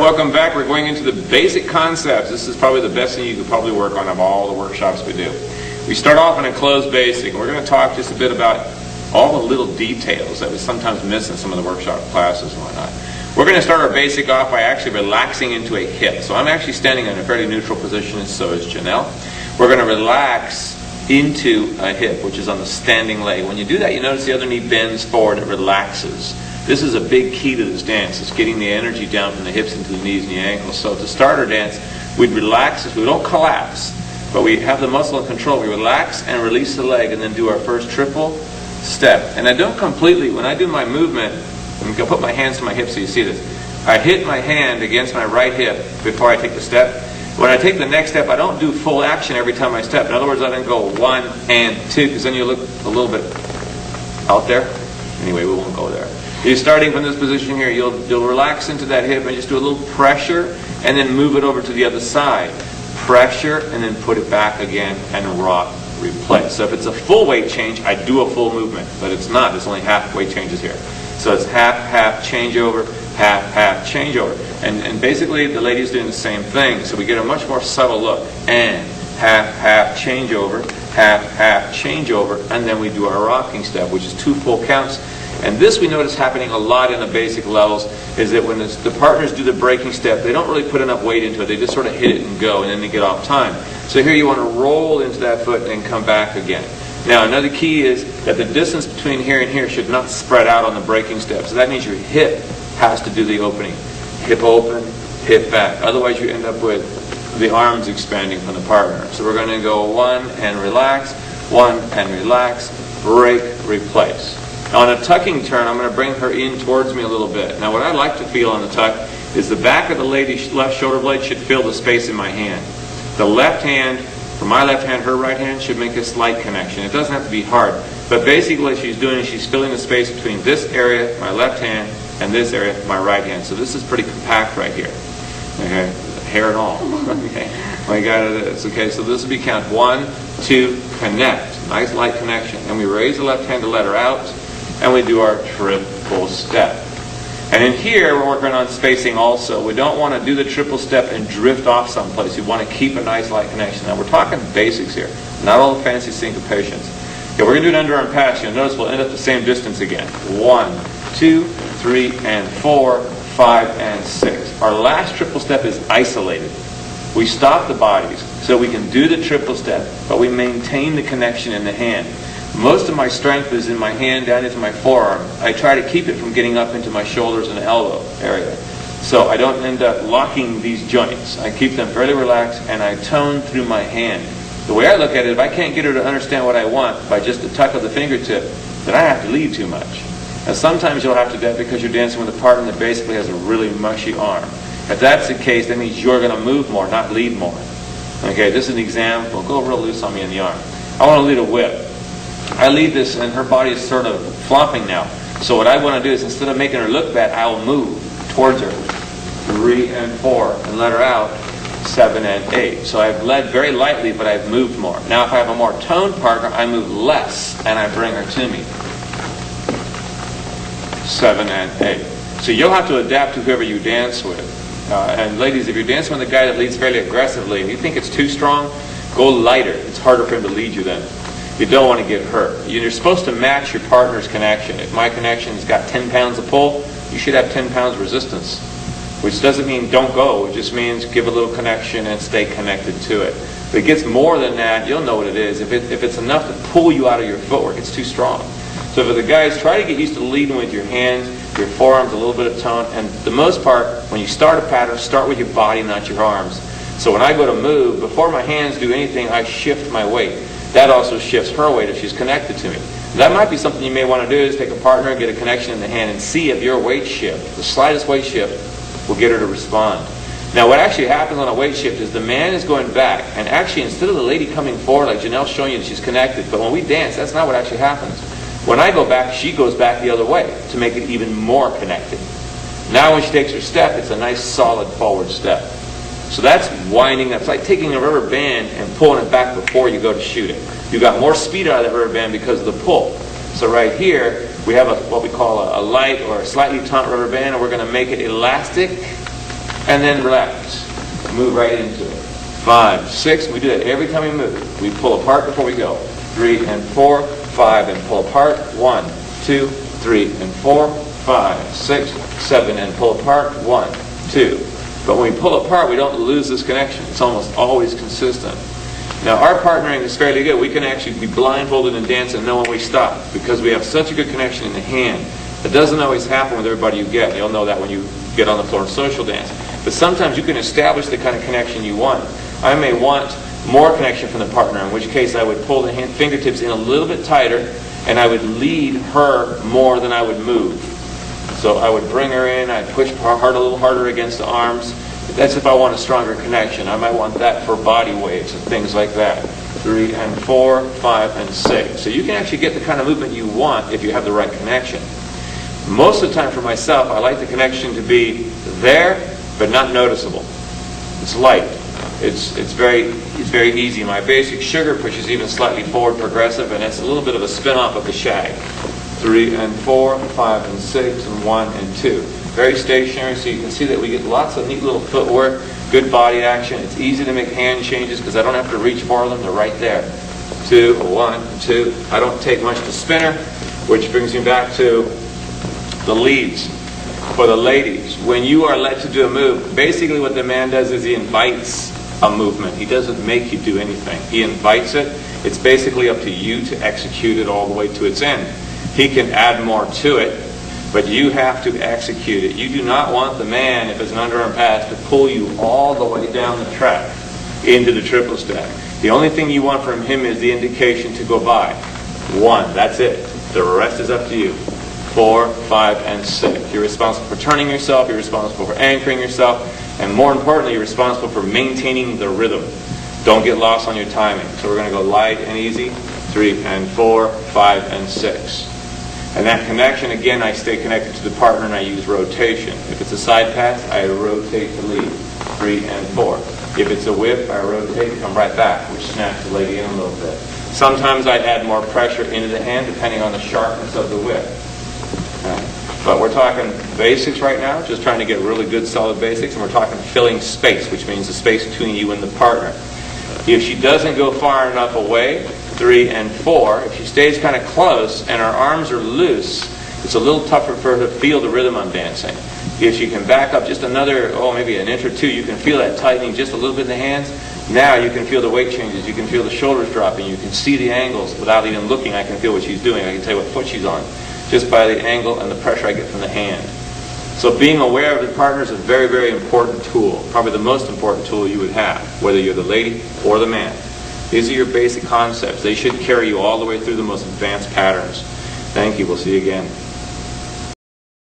welcome back. We're going into the basic concepts. This is probably the best thing you could probably work on of all the workshops we do. We start off in a closed basic, and we're going to talk just a bit about all the little details that we sometimes miss in some of the workshop classes and whatnot. We're going to start our basic off by actually relaxing into a hip. So I'm actually standing in a fairly neutral position, and so is Janelle. We're going to relax into a hip, which is on the standing leg. When you do that, you notice the other knee bends forward, it relaxes. This is a big key to this dance. It's getting the energy down from the hips into the knees and the ankles. So to start our dance, we'd relax. We don't collapse, but we have the muscle in control. We relax and release the leg and then do our first triple step. And I don't completely, when I do my movement, I'm going to put my hands to my hips so you see this. I hit my hand against my right hip before I take the step. When I take the next step, I don't do full action every time I step. In other words, I don't go 1 and 2, because then you look a little bit out there. Anyway, we won't go there. You're starting from this position here. You'll relax into that hip and just do a little pressure and then move it over to the other side. Pressure and then put it back again and rock, replace. So if it's a full weight change, I do a full movement, but it's not. It's only half weight changes here. So it's half changeover, half changeover. And basically the lady's doing the same thing. So we get a much more subtle look. And half changeover, half changeover, and then we do our rocking step, which is 2 full counts. And this we notice happening a lot in the basic levels, is that when the partners do the breaking step, they don't really put enough weight into it. They just sort of hit it and go, and then they get off time. So here you want to roll into that foot and then come back again. Now another key is that the distance between here and here should not spread out on the breaking step. So that means your hip has to do the opening. Hip open, hip back. Otherwise you end up with the arms expanding from the partner. So we're going to go 1 and relax, 1 and relax, break, replace. On a tucking turn, I'm going to bring her in towards me a little bit. Now what I like to feel on the tuck is the back of the lady's left shoulder blade should feel the space in my hand. The left hand, for my left hand, her right hand, should make a slight connection. It doesn't have to be hard. But basically what she's doing is she's filling the space between this area, my left hand, and this area, my right hand. So this is pretty compact right here. Okay, hair and all. Okay, my God, it is. Okay, so this will be count 1, 2, connect. Nice light connection. And we raise the left hand to let her out. And we do our triple step. And in here, we're working on spacing also. We don't want to do the triple step and drift off someplace. We want to keep a nice light connection. Now, we're talking basics here, not all the fancy syncopations. Okay, we're going to do an underarm pass. You'll notice we'll end up the same distance again. 1, 2, 3, and 4, 5, and 6. Our last triple step is isolated. We stop the bodies so we can do the triple step, but we maintain the connection in the hand. Most of my strength is in my hand down into my forearm. I try to keep it from getting up into my shoulders and elbow area. So I don't end up locking these joints. I keep them fairly relaxed and I tone through my hand. The way I look at it, if I can't get her to understand what I want by just a tuck of the fingertip, then I have to lead too much. And sometimes you'll have to do that because you're dancing with a partner that basically has a really mushy arm. If that's the case, that means you're going to move more, not lead more. Okay, this is an example. Go real loose on me in the arm. I want to lead a whip. I lead this and her body is sort of flopping now. So what I want to do is instead of making her look bad, I'll move towards her. 3 and 4 and let her out. 7 and 8. So I've led very lightly, but I've moved more. Now if I have a more toned partner, I move less and I bring her to me. 7 and 8. So you'll have to adapt to whoever you dance with. And ladies, if you're dancing with a guy that leads fairly aggressively and you think it's too strong, go lighter. It's harder for him to lead you then. You don't want to get hurt. You're supposed to match your partner's connection. If my connection's got 10 pounds of pull, you should have 10 pounds resistance. Which doesn't mean don't go. It just means give a little connection and stay connected to it. If it gets more than that, you'll know what it is. If it's enough to pull you out of your footwork, it's too strong. So for the guys, try to get used to leading with your hands, your forearms, a little bit of tone. And for the most part, when you start a pattern, start with your body, not your arms. So when I go to move, before my hands do anything, I shift my weight. That also shifts her weight if she's connected to me. That might be something you may want to do, is take a partner and get a connection in the hand and see if your weight shift, the slightest weight shift, will get her to respond. Now what actually happens on a weight shift is the man is going back, and actually instead of the lady coming forward like Janelle's showing you that she's connected, but when we dance, that's not what actually happens. When I go back, she goes back the other way to make it even more connected. Now when she takes her step, it's a nice solid forward step. So that's winding. That's like taking a rubber band and pulling it back before you go to shoot it. You got more speed out of that rubber band because of the pull. So right here, we have what we call a light or a slightly taut rubber band, and we're going to make it elastic and then relax. Move right into it. 5, 6. We do that every time we move. We pull apart before we go. 3 and 4, 5, and pull apart. 1, 2, 3 and 4, 5, 6, 7, and pull apart. 1, 2. But when we pull apart, we don't lose this connection. It's almost always consistent. Now, our partnering is fairly good. We can actually be blindfolded and dance and know when we stop because we have such a good connection in the hand. That doesn't always happen with everybody you get. You'll know that when you get on the floor and social dance. But sometimes you can establish the kind of connection you want. I may want more connection from the partner, in which case I would pull the fingertips in a little bit tighter and I would lead her more than I would move. So I would bring her in, I'd push her a little harder against the arms. That's if I want a stronger connection. I might want that for body waves and things like that. 3 and 4, 5 and 6. So you can actually get the kind of movement you want if you have the right connection. Most of the time for myself, I like the connection to be there, but not noticeable. It's light. It's very easy. My basic sugar push is even slightly forward progressive, and it's a little bit of a spin-off of the shag. 3 and 4, 5 and 6, and 1 and 2. Very stationary, so you can see that we get lots of neat little footwork, good body action. It's easy to make hand changes because I don't have to reach for them. They're right there. 2, 1, 2. I don't take much to spinner, which brings me back to the leads. For the ladies, when you are led to do a move, basically what the man does is he invites a movement. He doesn't make you do anything. He invites it. It's basically up to you to execute it all the way to its end. He can add more to it, but you have to execute it. You do not want the man, if it's an underarm pass, to pull you all the way down the track into the triple stack. The only thing you want from him is the indication to go by. 1, that's it. The rest is up to you. 4, 5, and 6. You're responsible for turning yourself, you're responsible for anchoring yourself, and more importantly, you're responsible for maintaining the rhythm. Don't get lost on your timing. So we're going to go light and easy. 3 and 4, 5 and 6. And that connection, again, I stay connected to the partner and I use rotation. If it's a side pass, I rotate to lead. 3 and 4. If it's a whip, I rotate and come right back, which snaps the lady in a little bit. Sometimes I add more pressure into the hand depending on the sharpness of the whip. But we're talking basics right now, just trying to get really good solid basics, and we're talking filling space, which means the space between you and the partner. If she doesn't go far enough away, 3 and 4, if she stays kind of close and her arms are loose, it's a little tougher for her to feel the rhythm I'm dancing. If she can back up just another, maybe an inch or two, you can feel that tightening just a little bit in the hands. Now you can feel the weight changes, you can feel the shoulders dropping, you can see the angles without even looking. I can feel what she's doing, I can tell you what foot she's on, just by the angle and the pressure I get from the hand. So being aware of the partner is a very, very important tool, probably the most important tool you would have, whether you're the lady or the man. These are your basic concepts. They should carry you all the way through the most advanced patterns. Thank you. We'll see you again.